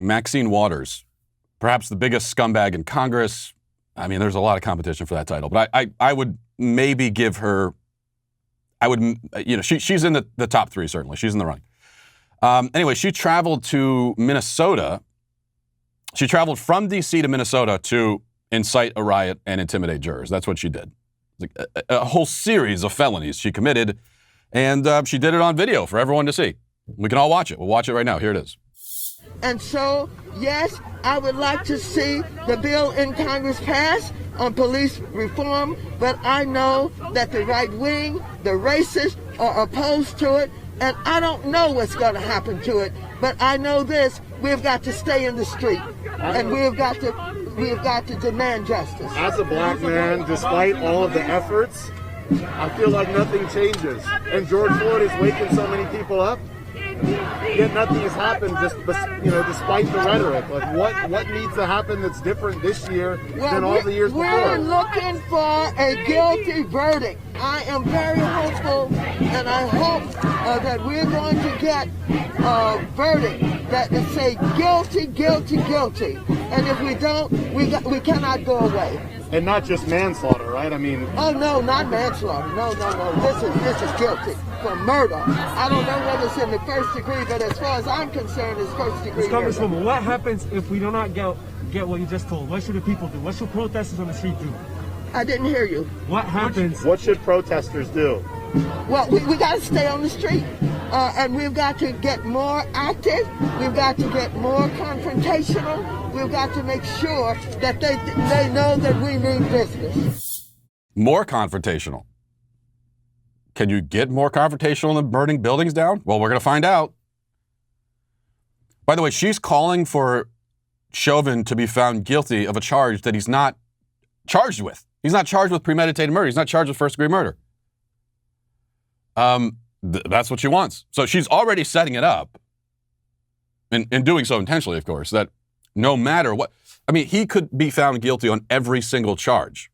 Maxine Waters, perhaps the biggest scumbag in Congress. I mean, there's a lot of competition for that title, but I would maybe give her, she's in the top three, certainly. She's in the running. Anyway, she traveled to Minnesota. She traveled from D.C. to Minnesota to incite a riot and intimidate jurors. That's what she did. A whole series of felonies she committed, and she did it on video for everyone to see. We can all watch it. We'll watch it right now. Here it is. And so, yes, I would like to see the bill in Congress pass on police reform, but I know that the right wing, the racists, are opposed to it, and I don't know what's going to happen to it, but I know this: we've got to stay in the street, and we've got to demand justice. As a black man, despite all of the efforts, I feel like nothing changes, and George Floyd is waking so many people up. Yet nothing has happened, despite the rhetoric. Like, what needs to happen that's different this year than all the years before? We're looking for a guilty verdict. I am very hopeful, and I hope that we're going to get a verdict that will say guilty, guilty, guilty. And if we don't, we cannot go away. And not just manslaughter, right? I mean... Oh, no, not manslaughter. No. This is guilty for murder. I don't know whether it's in the first degree, but as far as I'm concerned, it's first degree murder. Congresswoman, what happens if we do not get what you just told? What should the people do? What should protesters on the street do? I didn't hear you. What happens? What should protesters do? Well, we got to stay on the street, and we've got to get more active. We've got to get more confrontational. We've got to make sure that they know that we mean business. More confrontational. Can you get more confrontational than burning buildings down? Well, we're going to find out. By the way, she's calling for Chauvin to be found guilty of a charge that he's not charged with. He's not charged with premeditated murder. He's not charged with first-degree murder. That's what she wants. So she's already setting it up, and doing so intentionally, of course, that no matter what, I mean, he could be found guilty on every single charge.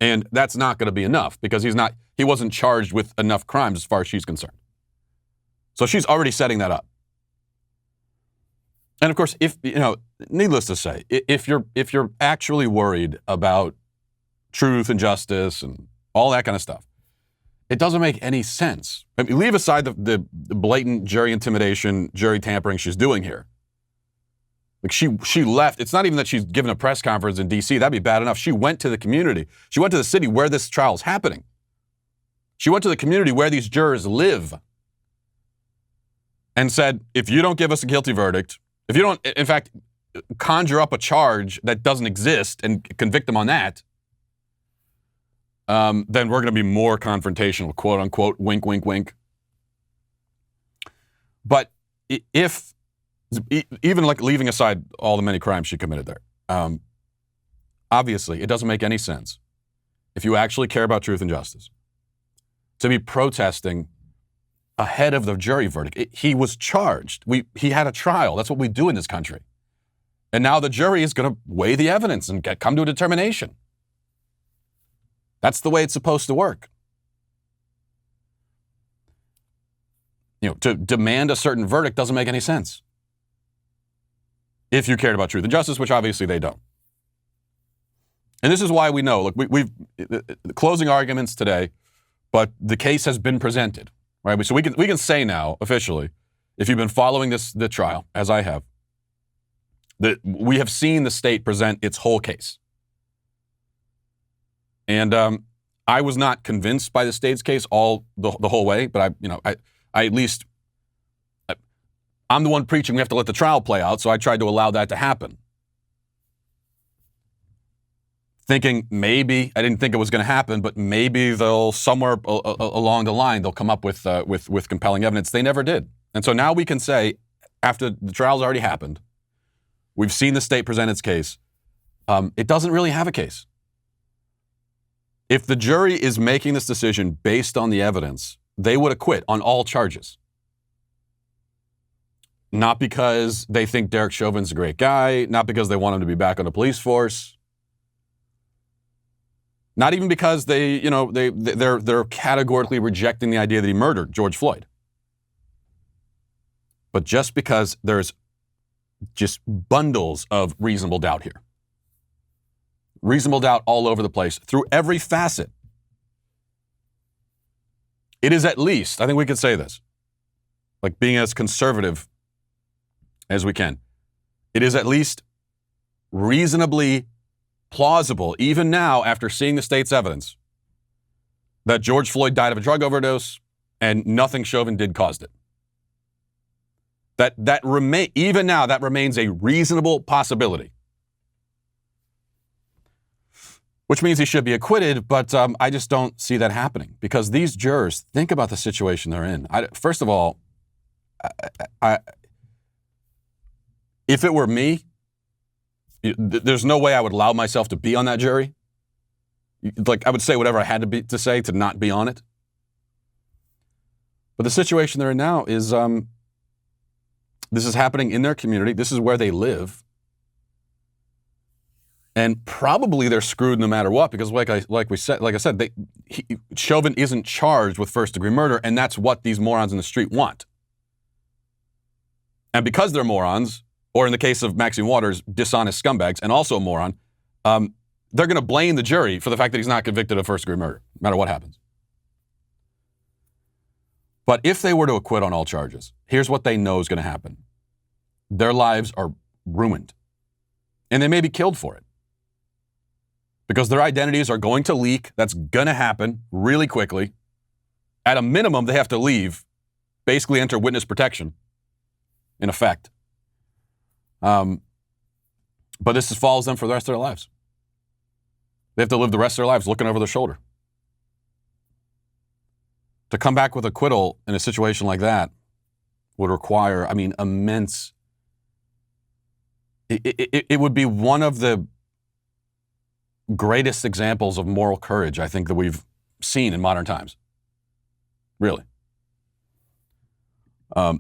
And that's not going to be enough because he wasn't charged with enough crimes as far as she's concerned. So she's already setting that up. And of course, needless to say, if you're actually worried about truth and justice and all that kind of stuff, it doesn't make any sense. I mean, leave aside the blatant jury intimidation, jury tampering she's doing here. Like she left. It's not even that she's given a press conference in D.C. That'd be bad enough. She went to the community. She went to the city where this trial is happening. She went to the community where these jurors live and said, if you don't give us a guilty verdict, if you don't, in fact, conjure up a charge that doesn't exist and convict them on that, then we're going to be more confrontational, quote unquote, wink, wink, wink. But even like leaving aside all the many crimes she committed there, obviously it doesn't make any sense if you actually care about truth and justice to be protesting ahead of the jury verdict. He was charged. He had a trial. That's what we do in this country. And now the jury is going to weigh the evidence and come to a determination. That's the way it's supposed to work. To demand a certain verdict doesn't make any sense if you cared about truth and justice, which obviously they don't. And this is why we know, look, we've closing arguments today, but the case has been presented, right? So we can say now officially, if you've been following the trial, as I have, that we have seen the state present its whole case. And I was not convinced by the state's case the whole way, but I at least, I'm the one preaching we have to let the trial play out, so I tried to allow that to happen. Thinking maybe, I didn't think it was going to happen, but maybe they'll, somewhere along the line, they'll come up with compelling evidence. They never did. And so now we can say, after the trial's already happened, we've seen the state present its case, it doesn't really have a case. If the jury is making this decision based on the evidence, they would acquit on all charges. Not because they think Derek Chauvin's a great guy, not because they want him to be back on the police force, not even because they're categorically rejecting the idea that he murdered George Floyd. But just because there's just bundles of reasonable doubt here. Reasonable doubt all over the place through every facet. It is at least, I think we could say this, like being as conservative as we can. It is at least reasonably plausible, even now after seeing the state's evidence, that George Floyd died of a drug overdose and nothing Chauvin did caused it. Even now, that remains a reasonable possibility. Which means he should be acquitted, but I just don't see that happening because these jurors, think about the situation they're in. First of all, if it were me, there's no way I would allow myself to be on that jury. Like I would say whatever I had to say to not be on it. But the situation they're in now is this is happening in their community. This is where they live. And probably they're screwed no matter what, because like I said, Chauvin isn't charged with first-degree murder, and that's what these morons in the street want. And because they're morons, or in the case of Maxine Waters, dishonest scumbags, and also a moron, they're going to blame the jury for the fact that he's not convicted of first-degree murder, no matter what happens. But if they were to acquit on all charges, here's what they know is going to happen. Their lives are ruined, and they may be killed for it. Because their identities are going to leak. That's going to happen really quickly. At a minimum, they have to leave, basically enter witness protection, in effect. But this follows them for the rest of their lives. They have to live the rest of their lives looking over their shoulder. To come back with acquittal in a situation like that would require, immense. It would be one of the greatest examples of moral courage, I think, that we've seen in modern times. Really.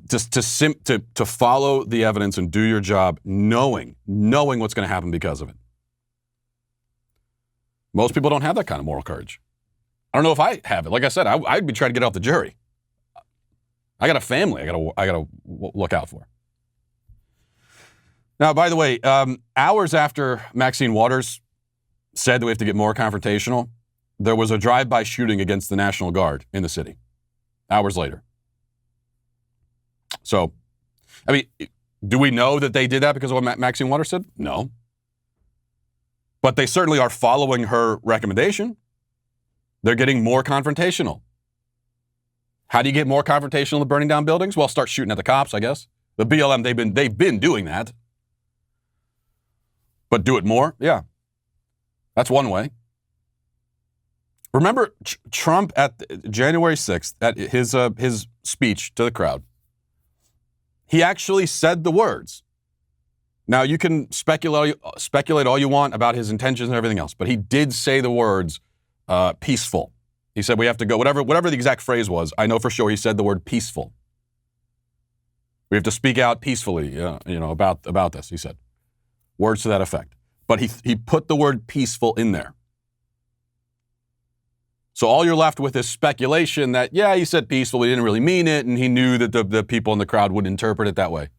Just to follow the evidence and do your job knowing what's going to happen because of it. Most people don't have that kind of moral courage. I don't know if I have it. Like I said, I'd be trying to get off the jury. I got a family I got to look out for. Now, by the way, hours after Maxine Waters said that we have to get more confrontational, there was a drive-by shooting against the National Guard in the city, hours later. So, do we know that they did that because of what Maxine Waters said? No. But they certainly are following her recommendation. They're getting more confrontational. How do you get more confrontational than burning down buildings? Well, start shooting at the cops, I guess. The BLM, they've been doing that. But do it more? Yeah. That's one way. Remember Trump at January 6th, at his speech to the crowd, he actually said the words. Now, you can speculate all you want about his intentions and everything else, but he did say the words peaceful. He said we have to go, whatever the exact phrase was, I know for sure he said the word peaceful. We have to speak out peacefully, about this, he said. Words to that effect. But he put the word peaceful in there. So all you're left with is speculation that, yeah, he said peaceful, he didn't really mean it, and he knew that the people in the crowd would interpret it that way.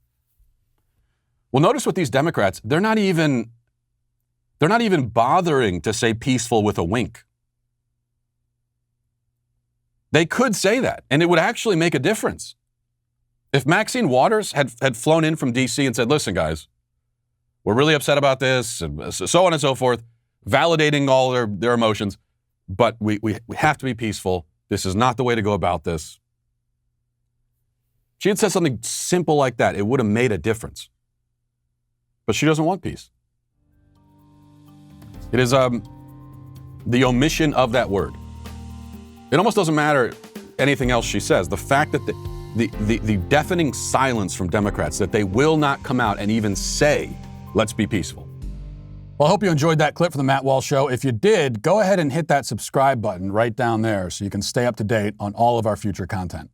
Well, notice with these Democrats, they're not even bothering to say peaceful with a wink. They could say that, and it would actually make a difference. If Maxine Waters had flown in from D.C. and said, listen, guys, we're really upset about this, and so on and so forth, validating all their emotions, but we have to be peaceful. This is not the way to go about this. She had said something simple like that. It would have made a difference. But she doesn't want peace. It is the omission of that word. It almost doesn't matter anything else she says. The fact that the deafening silence from Democrats, that they will not come out and even say, let's be peaceful. Well, I hope you enjoyed that clip from the Matt Walsh Show. If you did, go ahead and hit that subscribe button right down there so you can stay up to date on all of our future content.